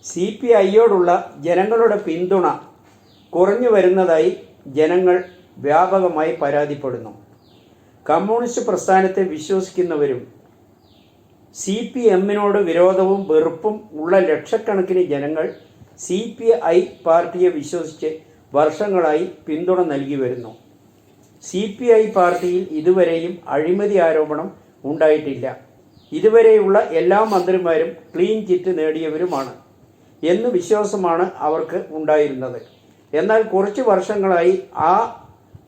CPIയോടുള്ള ജനങ്ങളുടെ പിന്തുണ കുറഞ്ഞു വരുന്നതായി ജനങ്ങൾ വ്യാപകമായി പരാതിപ്പെടുന്നു. കമ്മ്യൂണിസ്റ്റ് പ്രസ്ഥാനത്തെ വിശ്വസിക്കുന്നവരും CPMനോട് വിരോധവും വെറുപ്പും ഉള്ള ലക്ഷക്കണക്കിന് ജനങ്ങൾ CPI പാർട്ടിയെ വിശ്വസിച്ച് വർഷങ്ങളായി പിന്തുണ നൽകി വരുന്നു. CPI പാർട്ടിയിൽ ഇതുവരെയും അഴിമതി ആരോപണം ഉണ്ടായിട്ടില്ല. ഇതുവരെയുള്ള എല്ലാ മന്ത്രിമാരും ക്ലീൻ ചിറ്റ് നേടിയവരുമാണ് എന്ന് വിശ്വാസമാണ് അവർക്ക് ഉണ്ടായിരുന്നത്. എന്നാൽ കുറച്ച് വർഷങ്ങളായി ആ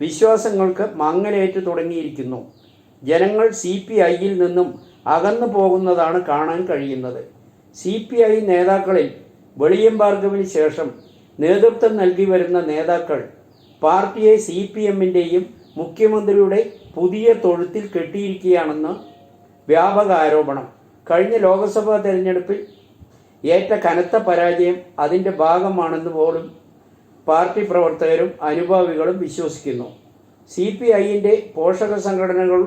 വിശ്വാസങ്ങൾക്ക് മങ്ങലേറ്റ് തുടങ്ങിയിരിക്കുന്നു. ജനങ്ങൾ CPIയിൽ നിന്നും അകന്നു പോകുന്നതാണ് കാണാൻ കഴിയുന്നത്. CPI നേതാക്കളിൽ വെളിയം ഭാർഗവിന് ശേഷം നേതൃത്വം നൽകി വരുന്ന നേതാക്കൾ പാർട്ടിയെ CPMൻ്റെയും മുഖ്യമന്ത്രിയുടെ പുതിയ തൊഴുത്തിൽ കെട്ടിയിരിക്കുകയാണെന്ന് വ്യാപക ആരോപണം. കഴിഞ്ഞ ലോക്സഭാ തെരഞ്ഞെടുപ്പിൽ ഏറ്റ കനത്ത പരാജയം അതിൻ്റെ ഭാഗമാണെന്ന് പോലും പാർട്ടി പ്രവർത്തകരും അനുഭാവികളും വിശ്വസിക്കുന്നു. CPIൻ്റെ പോഷക സംഘടനകൾ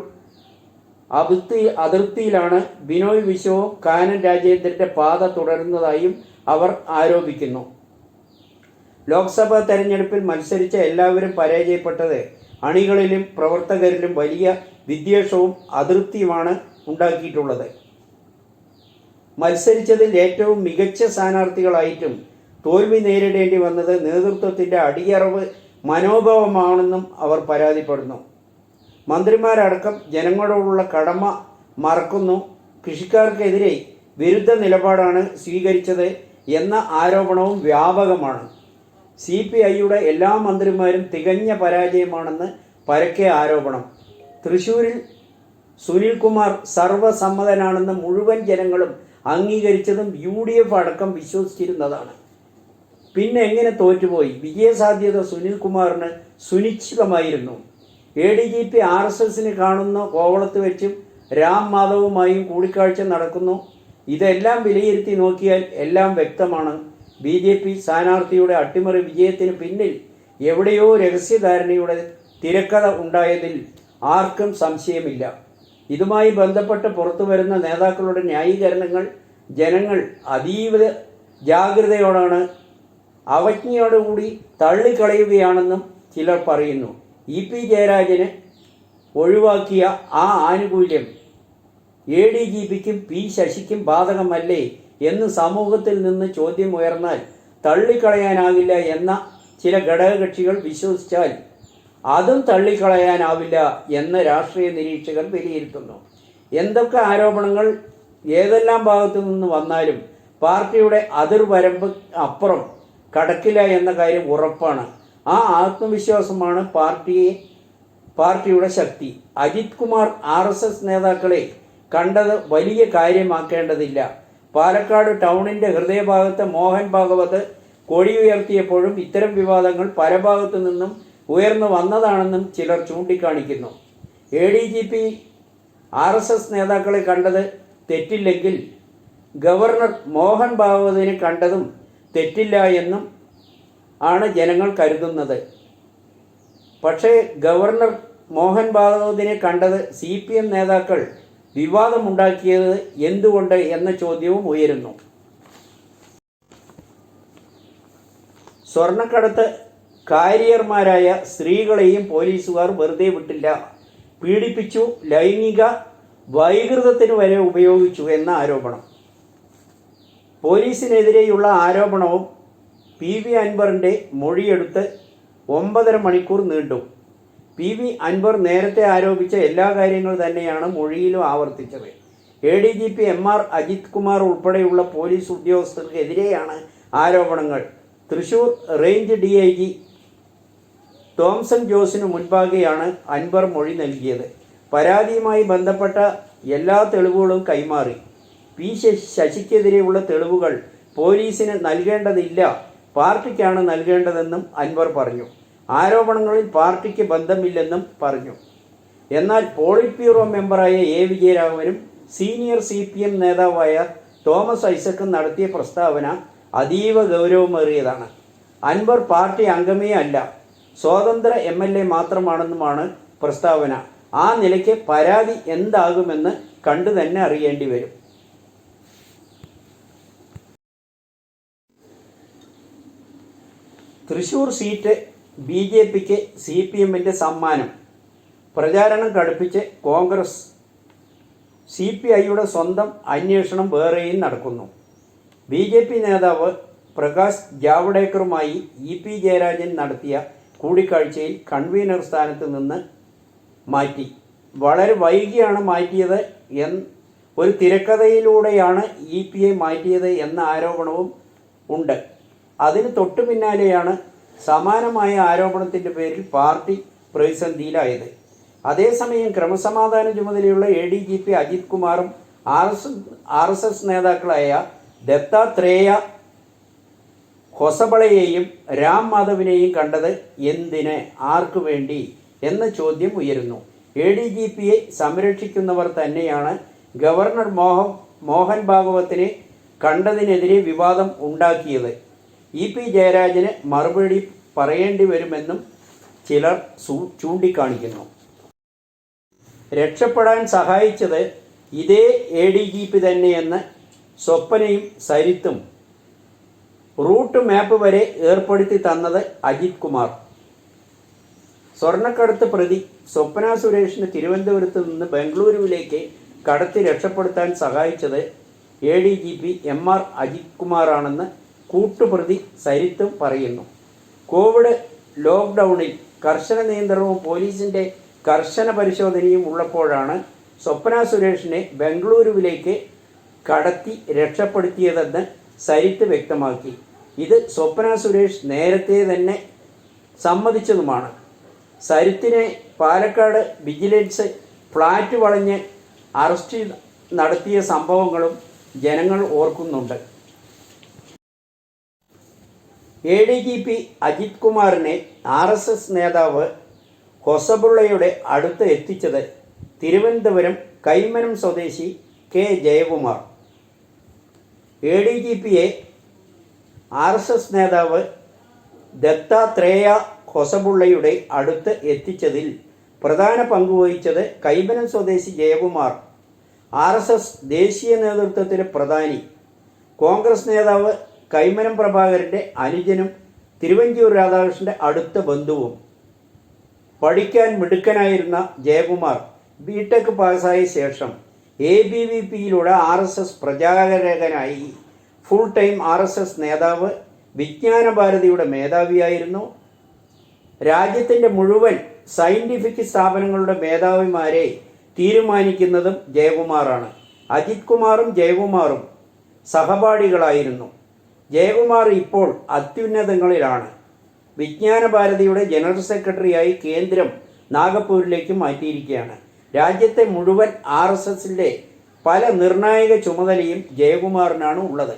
അതിർത്തിയിലാണ് ബിനോയ് വിശ്വവും കാനം രാജേന്ദ്രൻ്റെ പാത തുടരുന്നതായും അവർ ആരോപിക്കുന്നു. ലോക്സഭാ തെരഞ്ഞെടുപ്പിൽ മത്സരിച്ച എല്ലാവരും പരാജയപ്പെട്ടത് അണികളിലും പ്രവർത്തകരിലും വലിയ വിദ്വേഷവും അതൃപ്തിയുമാണ് ഉണ്ടാക്കിയിട്ടുള്ളത്. മത്സരിച്ചതിൽ ഏറ്റവും മികച്ച സ്ഥാനാർത്ഥികളായിട്ടും തോൽവി നേരിടേണ്ടി വന്നത് നേതൃത്വത്തിൻ്റെ അടിയറവ് മനോഭാവമാണെന്നും അവർ പരാതിപ്പെടുന്നു. മന്ത്രിമാരടക്കം ജനങ്ങളോടുള്ള കടമ മറക്കുന്നു, കൃഷിക്കാർക്കെതിരെ വിരുദ്ധ നിലപാടാണ് സ്വീകരിച്ചത് എന്ന ആരോപണവും വ്യാപകമാണ്. CPIയുടെ എല്ലാ മന്ത്രിമാരും തികഞ്ഞ പരാജയമാണെന്ന് പരക്കെ ആരോപണം. തൃശ്ശൂരിൽ സുനിൽകുമാർ സർവസമ്മതനാണെന്ന് മുഴുവൻ ജനങ്ങളും അംഗീകരിച്ചതും UDF അടക്കം വിശ്വസിച്ചിരുന്നതാണ്. പിന്നെ എങ്ങനെ തോറ്റുപോയി? വിജയസാധ്യത സുനിൽകുമാറിന് സുനിശ്ചിതമായിരുന്നു. ADGP RSSന് കാണുന്ന കോവളത്ത് വെച്ചും രാം മാധവുമായും കൂടിക്കാഴ്ച നടക്കുന്നു. ഇതെല്ലാം വിലയിരുത്തി നോക്കിയാൽ എല്ലാം വ്യക്തമാണ്. BJP സ്ഥാനാർത്ഥിയുടെ അട്ടിമറി വിജയത്തിന് പിന്നിൽ എവിടെയോ രഹസ്യധാരണയുടെ തിരക്കഥ ഉണ്ടായതിൽ ആർക്കും സംശയമില്ല. ഇതുമായി ബന്ധപ്പെട്ട് പുറത്തു വരുന്ന നേതാക്കളുടെ ന്യായീകരണങ്ങൾ ജനങ്ങൾ അതീവ ജാഗ്രതയോടാണ് അവജ്ഞയോടുകൂടി തള്ളിക്കളയുകയാണെന്നും ചിലർ പറയുന്നു. EP ജയരാജന് ഒഴിവാക്കിയ ആ ആനുകൂല്യം ADGPക്കും P ശശിക്കും ബാധകമല്ലേ എന്ന് സമൂഹത്തിൽ നിന്ന് ചോദ്യം ഉയർന്നാൽ തള്ളിക്കളയാനാകില്ല എന്ന ചില ഘടകകക്ഷികൾ വിശ്വസിച്ചാൽ അതും തള്ളിക്കളയാനാവില്ല എന്ന് രാഷ്ട്രീയ നിരീക്ഷകർ വിലയിരുത്തുന്നു. എന്തൊക്കെ ആരോപണങ്ങൾ ഏതെല്ലാം ഭാഗത്തു നിന്ന് വന്നാലും പാർട്ടിയുടെ അതിർവരമ്പ് അപ്പുറം കടക്കില്ല എന്ന കാര്യം ഉറപ്പാണ്. ആ ആത്മവിശ്വാസമാണ് പാർട്ടിയുടെ ശക്തി. അജിത് കുമാർ RSS നേതാക്കളെ കണ്ടത് വലിയ കാര്യമാക്കേണ്ടതില്ല. പാലക്കാട് ടൗണിൻ്റെ ഹൃദയഭാഗത്ത് മോഹൻ ഭാഗവത് കൊടി ഉയർത്തിയപ്പോഴും ഇത്തരം വിവാദങ്ങൾ പല ഭാഗത്തു നിന്നും ഉയർന്നു വന്നതാണെന്നും ചിലർ ചൂണ്ടിക്കാണിക്കുന്നു. ADGP RSS നേതാക്കളെ കണ്ടത് തെറ്റില്ലെങ്കിൽ ഗവർണർ മോഹൻ ഭാഗവതിനെ കണ്ടതും തെറ്റില്ല എന്നും ആണ് ജനങ്ങൾ കരുതുന്നത്. പക്ഷേ ഗവർണർ മോഹൻ ഭാഗവതിനെ കണ്ടത് CPM നേതാക്കൾ വിവാദമുണ്ടാക്കിയത് എന്തുകൊണ്ട് എന്ന ചോദ്യവും ഉയരുന്നു. സ്വർണ്ണക്കടത്ത് കാരിയർമാരായ സ്ത്രീകളെയും പോലീസുകാർ വെറുതെ വിട്ടില്ല, പീഡിപ്പിച്ചു, ലൈംഗിക വൈകൃതത്തിന് വരെ ഉപയോഗിച്ചു എന്ന ആരോപണം. പോലീസിനെതിരെയുള്ള ആരോപണവും PV അൻവറിൻ്റെ മൊഴിയെടുത്ത് 9.5 മണിക്കൂർ നീണ്ടു. PV അൻവർ നേരത്തെ ആരോപിച്ച എല്ലാ കാര്യങ്ങൾ തന്നെയാണ് മൊഴിയിലും ആവർത്തിച്ചത്. ADGP MR അജിത് കുമാർ ഉൾപ്പെടെയുള്ള പോലീസ് ഉദ്യോഗസ്ഥർക്കെതിരെയാണ് ആരോപണങ്ങൾ. തൃശൂർ റേഞ്ച് DIG തോംസൺ ജോസിനു മുൻപാകെയാണ് അൻവർ മൊഴി നൽകിയത്. പരാതിയുമായി ബന്ധപ്പെട്ട എല്ലാ തെളിവുകളും കൈമാറി. P ശശിക്കെതിരെയുള്ള തെളിവുകൾ പോലീസിന് നൽകേണ്ടതില്ല, പാർട്ടിക്കാണ് നൽകേണ്ടതെന്നും അൻവർ പറഞ്ഞു. ആരോപണങ്ങളിൽ പാർട്ടിക്ക് ബന്ധമില്ലെന്നും പറഞ്ഞു. എന്നാൽ പോളിറ്റ് ബ്യൂറോ മെമ്പറായ വിജയരാഘവനും സീനിയർ CPM നേതാവായ തോമസ് ഐസക്കും നടത്തിയ പ്രസ്താവന അതീവ ഗൗരവമേറിയതാണ്. അൻവർ പാർട്ടി അംഗമേ അല്ല, സ്വതന്ത്ര MLA മാത്രമാണെന്നുമാണ് പ്രസ്താവന. ആ നിലയ്ക്ക് പരാതി എന്താകുമെന്ന് കണ്ടു തന്നെ അറിയേണ്ടി വരും. തൃശൂർ സീറ്റ് BJPക്ക് CPMന്റെ സമ്മാനം. പ്രചാരണം കടുപ്പിച്ച് കോൺഗ്രസ്. CPIയുടെ സ്വന്തം അന്വേഷണം വേറെയും നടക്കുന്നു. BJP നേതാവ് പ്രകാശ് ജാവ്ഡേക്കറുമായി EP ജയരാജൻ നടത്തിയ കൂടിക്കാഴ്ചയിൽ കൺവീനർ സ്ഥാനത്ത് നിന്ന് മാറ്റി. വളരെ വൈകിയാണ് മാറ്റിയത്. ഒരു തിരക്കഥയിലൂടെയാണ് EPയെ മാറ്റിയത് എന്ന ആരോപണവും ഉണ്ട്. അതിന് തൊട്ടു പിന്നാലെയാണ് സമാനമായ ആരോപണത്തിൻ്റെ പേരിൽ പാർട്ടി പ്രതിസന്ധിയിലായത്. അതേസമയം ക്രമസമാധാന ചുമതലയുള്ള ADGP അജിത് കുമാറും RSS നേതാക്കളായ ദത്താത്രേയ ഹൊസബളയെയും രാം മാധവിനെയും കണ്ടത് എന്തിന്, ആർക്കു വേണ്ടി എന്ന ചോദ്യം ഉയരുന്നു. ADGPയെ സംരക്ഷിക്കുന്നവർ തന്നെയാണ് ഗവർണർ മോഹൻ ഭാഗവത്തിനെ കണ്ടതിനെതിരെ വിവാദം ഉണ്ടാക്കിയത്. EP ജയരാജന് മറുപടി പറയേണ്ടി വരുമെന്നും ചിലർ ചൂണ്ടിക്കാണിക്കുന്നു. രക്ഷപ്പെടാൻ സഹായിച്ചത് ഇതേ ADGP തന്നെയെന്ന് സ്വപ്നയും സരിത്തും. റൂട്ട് മാപ്പ് വരെ ഏർപ്പെടുത്തി തന്നത് അജിത് കുമാർ. സ്വർണ്ണക്കടത്ത് പ്രതി സ്വപ്ന സുരേഷിന് തിരുവനന്തപുരത്ത് നിന്ന് ബംഗളൂരുവിലേക്ക് കടത്തി രക്ഷപ്പെടുത്താൻ സഹായിച്ചത് ADGP MR അജിത് കുമാറാണെന്ന് കൂട്ടുപ്രതി സരിത്തും പറയുന്നു. കോവിഡ് ലോക്ക്ഡൗണിൽ കർശന നിയന്ത്രണവും പോലീസിൻ്റെ കർശന പരിശോധനയും ഉള്ളപ്പോഴാണ് സ്വപ്ന സുരേഷിനെ ബംഗളൂരുവിലേക്ക് കടത്തി രക്ഷപ്പെടുത്തിയതെന്ന് സരിത്ത് വ്യക്തമാക്കി. ഇത് സ്വപ്ന സുരേഷ് നേരത്തെ തന്നെ സമ്മതിച്ചതുമാണ്. സരിത്തിനെ പാലക്കാട് വിജിലൻസ് ഫ്ലാറ്റ് വളഞ്ഞ് അറസ്റ്റ് നടത്തിയ സംഭവങ്ങളും ജനങ്ങൾ ഓർക്കുന്നുണ്ട്. ADGP അജിത് കുമാറിനെ RSS നേതാവ് ഹൊസബുള്ളയുടെ അടുത്ത് എത്തിച്ചത് തിരുവനന്തപുരം കൈമനം സ്വദേശി K ജയകുമാർ. ADGPയെ RSS നേതാവ് ദത്താത്രേയ ഹൊസബുള്ളയുടെ അടുത്ത് എത്തിച്ചതിൽ പ്രധാന പങ്കുവഹിച്ചത് കൈമനം സ്വദേശി ജയകുമാർ. RSS ദേശീയ നേതൃത്വത്തിലെ പ്രധാനി, കോൺഗ്രസ് നേതാവ് കൈമനം പ്രഭാകരൻ്റെ അനുജനും തിരുവഞ്ചൂർ രാധാകൃഷ്ണൻ്റെ അടുത്ത ബന്ധുവും. പഠിക്കാൻ മിടുക്കനായിരുന്ന ജയകുമാർ BTech പാസ്സായ ശേഷം ABVPയിലൂടെ RSS പ്രചാരകനായി. ഫുൾ ടൈം RSS നേതാവ്, വിജ്ഞാന ഭാരതിയുടെ മേധാവിയായിരുന്നു. രാജ്യത്തിൻ്റെ മുഴുവൻ സയൻറ്റിഫിക് സ്ഥാപനങ്ങളുടെ മേധാവിമാരെ തീരുമാനിക്കുന്നതും ജയകുമാറാണ്. അജിത് കുമാറും ജയകുമാറും സഹപാഠികളായിരുന്നു. ജയകുമാർ ഇപ്പോൾ അത്യുന്നതങ്ങളിലാണ്. വിജ്ഞാന ഭാരതിയുടെ ജനറൽ സെക്രട്ടറിയായി കേന്ദ്രം നാഗപ്പൂരിലേക്ക് മാറ്റിയിരിക്കുകയാണ്. രാജ്യത്തെ മുഴുവൻ RSSൻ്റെ പല നിർണായക ചുമതലയും ജയകുമാറിനാണ് ഉള്ളത്.